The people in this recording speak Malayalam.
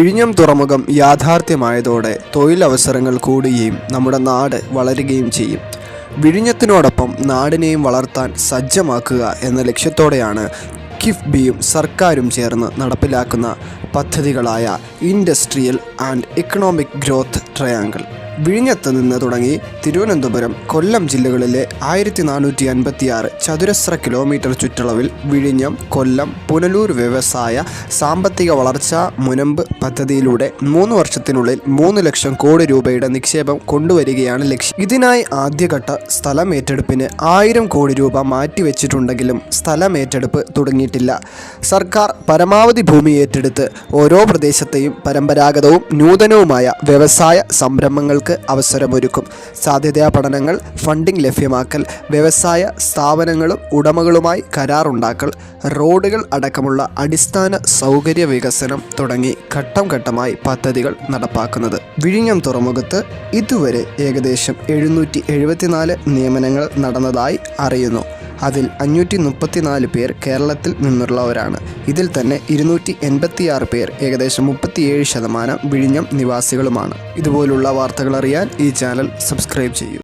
വിഴിഞ്ഞം തുറമുഖം യാഥാർത്ഥ്യമായതോടെ തൊഴിലവസരങ്ങൾ കൂടുകയും നമ്മുടെ നാട് വളരുകയും ചെയ്യും. വിഴിഞ്ഞത്തിനോടൊപ്പം നാടിനെയും വളർത്താൻ സജ്ജമാക്കുക എന്ന ലക്ഷ്യത്തോടെയാണ് കിഫ്ബിയും സർക്കാരും ചേർന്ന് നടപ്പിലാക്കുന്ന പദ്ധതികളായ industrial and economic growth triangle. വിഴിഞ്ഞത്ത് നിന്ന് തുടങ്ങി തിരുവനന്തപുരം, കൊല്ലം ജില്ലകളിലെ 1456 ചതുരശ്ര കിലോമീറ്റർ ചുറ്റളവിൽ വിഴിഞ്ഞം, കൊല്ലം, പുനലൂർ വ്യവസായ സാമ്പത്തിക വളർച്ചാ മുനമ്പ് പദ്ധതിയിലൂടെ 3 വർഷത്തിനുള്ളിൽ 3 ലക്ഷം കോടി രൂപയുടെ നിക്ഷേപം കൊണ്ടുവരികയാണ് ലക്ഷ്യം. ഇതിനായി ആദ്യഘട്ട സ്ഥലമേറ്റെടുപ്പിന് 1000 കോടി രൂപ മാറ്റിവെച്ചിട്ടുണ്ടെങ്കിലും സ്ഥലമേറ്റെടുപ്പ് തുടങ്ങിയിട്ടില്ല. സർക്കാർ പരമാവധി ഭൂമി ഏറ്റെടുത്ത് ഓരോ പ്രദേശത്തെയും പരമ്പരാഗതവും നൂതനവുമായ വ്യവസായ സംരംഭങ്ങൾക്ക് അവസരമൊരുക്കും. സാധ്യതാ പഠനങ്ങൾ, ഫണ്ടിംഗ് ലഭ്യമാക്കൽ, വ്യവസായ സ്ഥാപനങ്ങളും ഉടമകളുമായി കരാറുണ്ടാക്കൽ, റോഡുകൾ അടക്കമുള്ള അടിസ്ഥാന സൗകര്യ വികസനം തുടങ്ങി ഘട്ടം ഘട്ടമായി പദ്ധതികൾ നടപ്പാക്കുന്നത്. വിഴിഞ്ഞം തുറമുഖത്ത് ഇതുവരെ ഏകദേശം 774 നിയമനങ്ങൾ നടന്നതായി അറിയുന്നു. അതിൽ 534 പേർ കേരളത്തിൽ നിന്നുള്ളവരാണ്. ഇതിൽ തന്നെ 286 പേർ, ഏകദേശം 37% വിഴിഞ്ഞം നിവാസികളുമാണ്. ഇതുപോലുള്ള വാർത്തകൾ അറിയാൻ ഈ ചാനൽ സബ്സ്ക്രൈബ് ചെയ്യൂ.